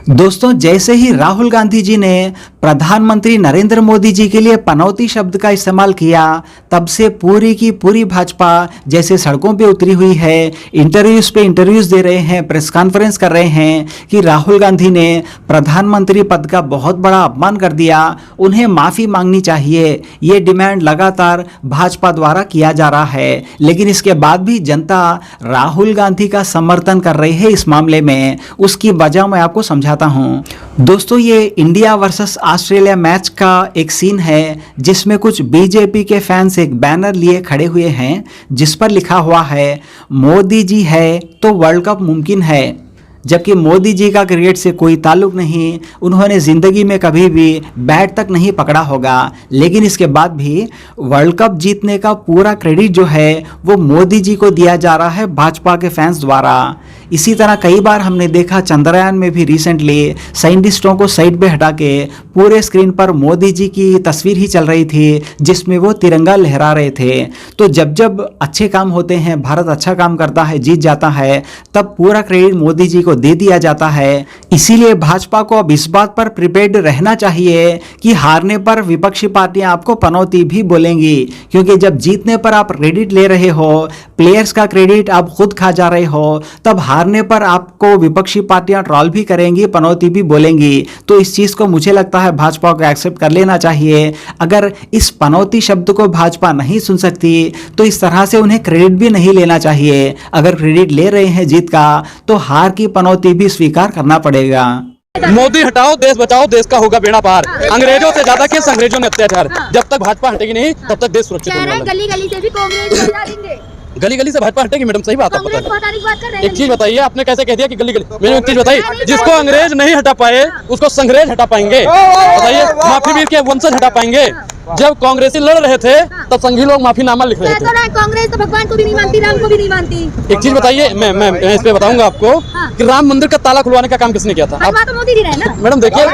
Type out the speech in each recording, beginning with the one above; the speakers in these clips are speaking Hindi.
दोस्तों, जैसे ही राहुल गांधी जी ने प्रधानमंत्री नरेंद्र मोदी जी के लिए पनौती शब्द का इस्तेमाल किया, तब से पूरी की पूरी भाजपा जैसे सड़कों पे उतरी हुई है, इंटरव्यूज पे इंटरव्यूज दे रहे हैं, प्रेस कॉन्फ्रेंस कर रहे हैं कि राहुल गांधी ने प्रधानमंत्री पद का बहुत बड़ा अपमान कर दिया, उन्हें माफ़ी मांगनी चाहिए। ये डिमांड लगातार भाजपा द्वारा किया जा रहा है, लेकिन इसके बाद भी जनता राहुल गांधी का समर्थन कर रही है। इस मामले में उसकी वजह मैं आपको समझाता हूं। दोस्तों, ये इंडिया वर्सेस ऑस्ट्रेलिया मैच का एक सीन है जिसमें कुछ बीजेपी के फैंस एक बैनर लिए खड़े हुए हैं जिस पर लिखा हुआ है, मोदी जी है तो वर्ल्ड कप मुमकिन है। जबकि मोदी जी का क्रिकेट से कोई ताल्लुक नहीं, उन्होंने ज़िंदगी में कभी भी बैट तक नहीं पकड़ा होगा, लेकिन इसके बाद भी वर्ल्ड कप जीतने का पूरा क्रेडिट जो है वो मोदी जी को दिया जा रहा है भाजपा के फैंस द्वारा। इसी तरह कई बार हमने देखा, चंद्रयान में भी रिसेंटली साइंटिस्टों को साइड पे हटा के पूरे स्क्रीन पर मोदी जी की तस्वीर ही चल रही थी जिसमें वो तिरंगा लहरा रहे थे। तो जब जब अच्छे काम होते हैं, भारत अच्छा काम करता है, जीत जाता है, तब पूरा क्रेडिट मोदी जी को दे दिया जाता है। इसीलिए भाजपा को अब इस बात पर प्रिपेयर्ड रहना चाहिए कि हारने पर विपक्षी पार्टियां आपको पनौती भी बोलेंगी, क्योंकि जब जीतने पर आप क्रेडिट ले रहे हो, प्लेयर्स का क्रेडिट आप खुद खा जा रहे हो, तब हारने पर आपको विपक्षी पार्टियां ट्रॉल भी करेंगी, पनौती भी बोलेंगी। तो इस चीज को मुझे लगता है भाजपा को एक्सेप्ट कर लेना चाहिए। अगर इस पनौती शब्द को भाजपा नहीं सुन सकती तो इस तरह से उन्हें क्रेडिट भी नहीं लेना चाहिए। अगर क्रेडिट ले रहे हैं जीत का, तो हार की पनौती भी स्वीकार करना पड़ेगा। मोदी हटाओ, देश बचाओ, देश का होगा बेड़ा पार। अंग्रेजों से ज्यादा किस अंग्रेजों ने अत्याचार। जब तक भाजपा हटेगी नहीं तब तक देश सुरक्षित होगा। गली गली से भी कांग्रेस हटा देंगे। गली गली से भाजपा हटेगी मैडम, सही बात है। पता एक चीज बताइए, आपने कैसे कह दिया कि गली गली। मैंने एक चीज बताई, जिसको अंग्रेज नहीं हटा पाए उसको संग्रेज हटा पाएंगे। बताइए, माफी वीर के वंशज हटा पाएंगे। जब कांग्रेसी लड़ रहे थे तब संघी लोग माफीनामा लिख रहे थे। कांग्रेस तो भगवान को भी नहीं मानती, राम को भी नहीं मानती। एक चीज बताइए, मैं इस पे बताऊंगा आपको कि राम मंदिर का ताला खुलवाने का काम किसने किया था? तो मोदी जी रहे ना। मैडम देखिए,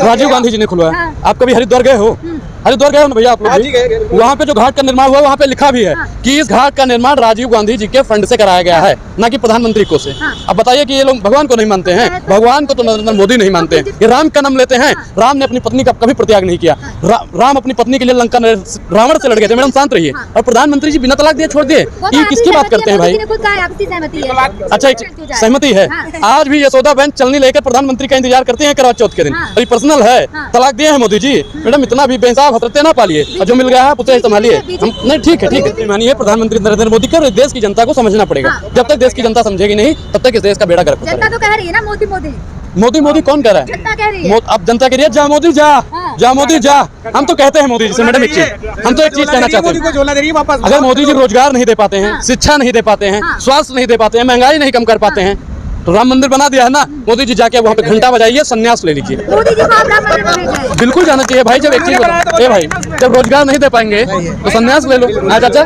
राजीव गांधी जी ने खुलवाया। आप कभी हरिद्वार गए हो? हरिद्वार गए हो ना भैया आप लोग? वहाँ पे जो घाट का निर्माण हुआ, वहाँ पे लिखा भी है कि इस घाट का निर्माण राजीव गांधी जी के फंड से कराया गया है, ना कि प्रधानमंत्री को से। अब बताइए कि ये लोग भगवान को नहीं मानते हैं? भगवान को तो नरेंद्र मोदी नहीं मानते हैं। ये राम का नाम लेते हैं। राम ने अपनी पत्नी का कभी प्रत्याग नहीं किया। राम अपनी पत्नी के लिए लंका रावण से लड़ गए थे। मैडम शांत रहिए। और प्रधानमंत्री जी बिना तलाक दिए छोड़ दिए, ये किसकी बात करते हैं भाई? अच्छा, सहमति है। आज भी यशोदा-बहन चलनी लेकर प्रधानमंत्री का इंतजार करते हैं करवा चौथ के दिन। अभी पर्सनल है, तलाक दिए हैं मोदी जी। मैडम इतना भी बेहिसाब हथरते ना पालिए, और जो मिल गया है उसे संभालिए। नहीं, ठीक है। मानिए, प्रधानमंत्री नरेंद्र मोदी को देश की जनता को समझना पड़ेगा। जब तक देश की जनता समझेगी नहीं तब तक इस देश का बेड़ा गर्क होगा। जनता तो कह रही है ना मोदी मोदी मोदी मोदी कौन कह रहा है? जनता कह रही है। अब जनता कह रही है जा मोदी जा, जा मोदी जा। हम तो कहते हैं मोदी जी से। मैडम एक चीज, हम तो एक चीज कहना चाहते हैं, अगर मोदी जी रोजगार नहीं दे पाते हैं, शिक्षा नहीं दे पाते हैं, स्वास्थ्य नहीं दे पाते हैं, महंगाई नहीं कम कर पाते हैं, तो राम मंदिर बना दिया है ना, मोदी जी जाके वहाँ पे घंटा बजाइए, संन्यास ले लीजिए। बिल्कुल जाना चाहिए भाई। जब एक चीज बताओ भाई, जब रोजगार नहीं दे पाएंगे तो संन्यास ले लो। चाचा,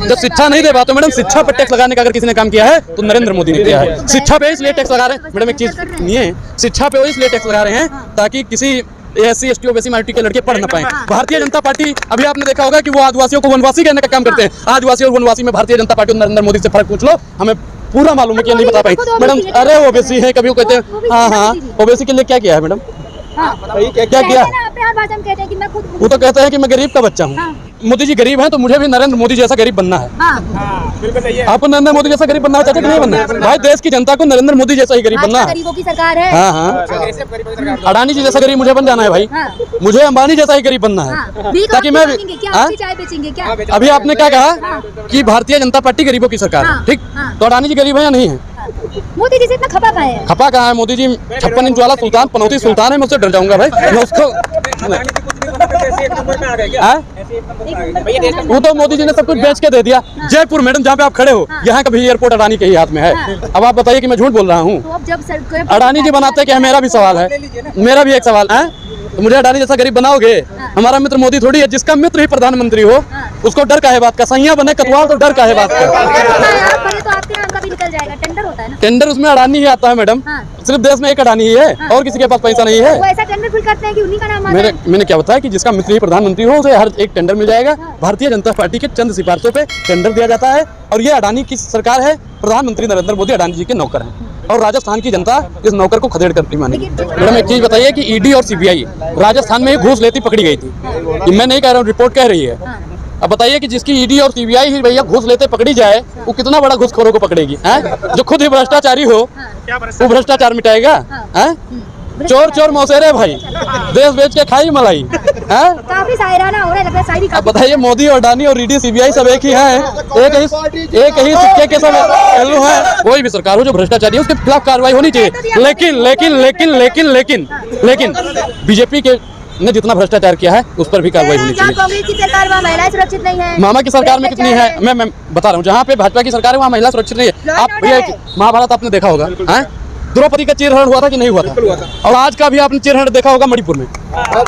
जब शिक्षा नहीं दे पाते, मैडम शिक्षा पर टैक्स लगाने का अगर किसी ने काम किया है तो नरेंद्र मोदी ने किया है। शिक्षा पे इसलिए टैक्स लगा रहे हैं। मैडम एक चीज नहीं है, शिक्षा पे इसलिए टैक्स लगा रहे हैं ताकि किसी SC ST OBC माइनॉरिटी के लड़के पढ़ न पाए। भारतीय जनता पार्टी, अभी आपने देखा होगा कि वो आदिवासियों को वनवासी कहने का काम करते हैं। आदिवासी और वनवासी में भारतीय जनता पार्टी और नरेंद्र मोदी से फर्क पूछ लो, हमें पूरा मालूम है कि नहीं बता पाई। मैडम अरे ओबीसी है, कभी वो कहते हैं हाँ ओबीसी के लिए क्या किया है मैडम? क्या किया? वो तो कहते हैं कि मैं गरीब का बच्चा हूँ। मोदी जी गरीब हैं तो मुझे भी नरेंद्र मोदी जैसा गरीब बनना है। आपको नरेंद्र मोदी जैसा गरीब बनना है चाचा कि नहीं बनना है? भाई देश की जनता को नरेंद्र मोदी जैसा ही गरीब बनना है। गरीबों की सरकार है। हाँ, अडानी जी जैसा गरीब मुझे बन जाना है भाई। मुझे अंबानी जैसा ही गरीब बनना है, ताकि मैं अभी आपने क्या कहा कि भारतीय जनता पार्टी गरीबों की सरकार है, ठीक? तो अडानी जी गरीब है या नहीं है? मोदी जी से इतना खपा कहाँ है? खपा कहाँ है? मोदी जी 56 इंच वाला सुल्तान, पनौती सुल्तान है। मैं उससे डर जाऊंगा भाई। मैं उसको वो तो मोदी जी ने सब कुछ बेच के दे दिया। जयपुर मैडम जहाँ पे आप खड़े हो, यहाँ का भी एयरपोर्ट अडानी के ही हाथ में है। अब आप बताइए कि मैं झूठ बोल रहा हूँ? अडानी जी बनाते क्या? मेरा भी सवाल है, मेरा भी एक सवाल है। तो मुझे अडानी जैसा गरीब बनाओगे? हमारा मित्र मोदी थोड़ी है। जिसका मित्र ही प्रधानमंत्री हो उसको डर का है बात का। सैया बने कतवाल तो डर का है बात का। टेंडर उसमें अडानी ही आता है मैडम। सिर्फ देश में एक अडानी ही है, और किसी के पास पैसा नहीं है। ऐसा टेंडर फिल करते हैं कि उन्हीं का नाम आता है। मैंने क्या बताया कि जिसका मित्र ही प्रधानमंत्री हो उसे हर एक टेंडर मिल जाएगा। भारतीय जनता पार्टी के चंद सिफारिशों पे टेंडर दिया जाता है, और ये अडानी की सरकार है। प्रधानमंत्री नरेंद्र मोदी अडानी जी के नौकर हैं। और राजस्थान की जनता इस नौकर को खदेड़ करती मानेगी। मैडम एक चीज बताइए कि ईडी और सीबीआई राजस्थान में घूस लेती पकड़ी गई थी, ये मैं नहीं कह रहा हूँ, रिपोर्ट कह रही है। अब बताइए कि जिसकी ईडी और सीबीआई ही भैया घूस लेते पकड़ी जाए, वो कितना बड़ा घूसखोरों को पकड़ेगी हैं? जो खुद ही भ्रष्टाचारी हो वो भ्रष्टाचार मिटाएगा हैं? चोर चोर मौसेरे भाई, देश बेच के खाई मलाई हैं? काफी शायराना हो रहा है, लग रहा है शायरी अब बताइए मोदी और अडानी और ईडी सीबीआई सब एक ही हैं, एक ही सिक्के के सब पहलू हैं। कोई भी सरकार हो जो भ्ष्टाचारी है उसके खिलाफ कार्रवाई होनी चाहिए। लेकिन लेकिन लेकिन लेकिन लेकिन लेकिन बीजेपी के ने जितना भ्रष्टाचार किया है उस पर भी कार्रवाई होनी जहाँ चाहिए। कांग्रेस की सरकार वहाँ महिलाएं सुरक्षित नहीं है। मामा की सरकार में कितनी है मैं बता रहा हूँ, जहाँ पे भाजपा की सरकार है वहाँ महिला सुरक्षित नहीं है। आप भैया महाभारत आपने देखा होगा, द्रौपदी का चीरहरण हुआ था कि नहीं हुआ था? और आज का भी आपने चीरहरण देखा होगा मणिपुर में।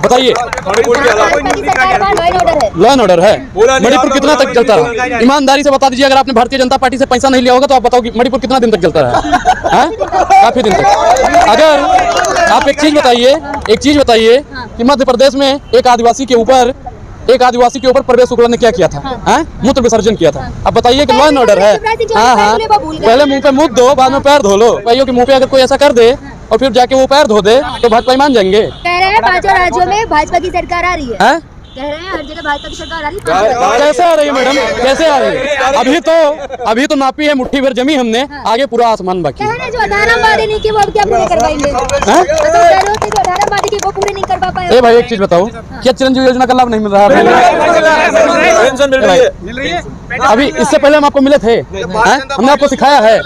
बताइए लॉ एंड ऑर्डर है, मणिपुर कितना तक चलता रहा? ईमानदारी से बता दीजिए, अगर आपने भारतीय जनता पार्टी से पैसा नहीं लिया होगा तो आप बताओ कि मणिपुर कितना दिन तक चलता रहा? काफी दिन तक। अगर आप एक चीज बताइए कि मध्य प्रदेश में एक आदिवासी के ऊपर प्रवेश शुक्ला ने क्या किया था? मूत्र विसर्जन किया था। अब बताइए कि लॉ एंड ऑर्डर है। हाँ, पहले मुंह पे मुंह धो, बाद में पैर धो लो। भाइयों के मुंह पे अगर कोई ऐसा कर दे और फिर जाके वो पैर धो दे तो भाजपा मान जाएंगे। कह रहे हैं 5 राज्यों में भाजपा की सरकार आ रही है। कह रहे हैं हर जगह भाजपा की सरकार आ रही है। कैसे आ रही है मैडम, कैसे आ रही है? अभी तो नापी है, मुट्ठी भर जमी हमने, आगे पूरा आसमान बाकी है। कह रहे हैं जो 18 वादे नहीं किए वो अब क्या पूरे करवाएंगे? जो 18 वादे किए वो पूरे नहीं कर पाए। ए भाई एक चीज बताओ, क्या चिरंजीवी योजना का लाभ नहीं मिल रहा है? अभी इससे पहले हम आपको मिले थे, हमने आपको सिखाया है?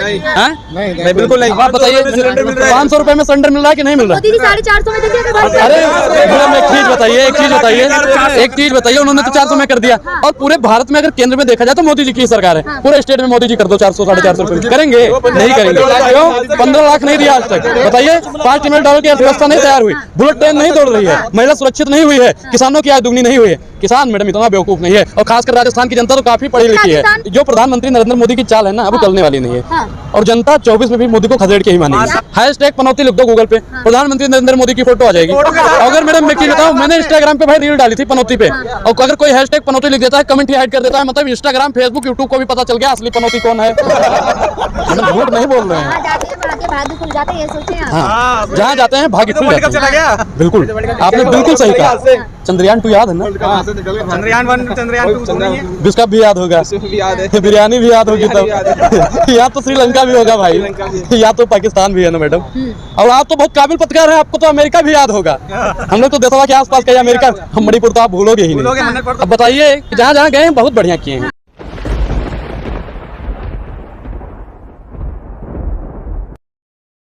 नहीं बिल्कुल नहीं। आप बताइए 500 रुपए में सिलेंडर मिल रहा है कि नहीं मिल रहा? 450 में दे दिया। अरे मैडम एक चीज बताइए, उन्होंने तो 400 में कर दिया। और पूरे भारत में अगर केंद्र में देखा जाए तो मोदी जी की सरकार है, पूरे स्टेट में मोदी जी कर दो 400 450 रुपए। करेंगे? नहीं करेंगे। क्यों? 15 लाख नहीं दिया आज तक। बताइए $5 ट्रिलियन की अर्थव्यवस्था नहीं तैयार हुई, बुलेट ट्रेन नहीं दौड़ रही है, महिला सुरक्षित नहीं हुई है, किसानों की आय दुगनी नहीं हुई है। किसान मैडम इतना बेवकूफ नहीं है, और खासकर राजस्थान की जनता तो काफी पढ़ी लिखी है। जो प्रधानमंत्री नरेंद्र मोदी की चाल है ना, अब चलने वाली नहीं है। और जनता 24 में भी मोदी को खदेड़ के ही मानेगी। हैशटैग पनौती लिख दो गूगल पे, प्रधानमंत्री नरेंद्र मोदी की फोटो आ जाएगी। अगर मैडम मैं बताऊं, मैंने इंस्टाग्राम पे भाई रील डाली थी पनौती पे, और अगर कोई हैशटैग पनौती लिख देता है, कमेंट ही ऐड कर देता है, मतलब इंस्टाग्राम फेसबुक यूट्यूब को भी पता चल गया असली पनौती कौन है। झूठ नहीं बोल रहे हैं। हाँ, जहाँ जाते हैं भाग्य खुल जाते हैं। बिल्कुल, आपने बिल्कुल सही कहा। चंद्रयान 2 याद है ना? चंद्रयान 1 चंद्रयान 2 नहीं है, जिसका भी याद होगा, बिरयानी भी याद होगी तब। या तो श्रीलंका भी होगा भाई, या तो पाकिस्तान भी है ना मैडम। और आप तो बहुत काबिल पत्रकार हैं, आपको तो अमेरिका भी याद होगा। हम लोग तो देशवा के आसपास का अमेरिका, हम मणिपुर तो आप भूलोगे ही नहीं। अब बताइए जहाँ जहाँ गए बहुत बढ़िया किए हैं।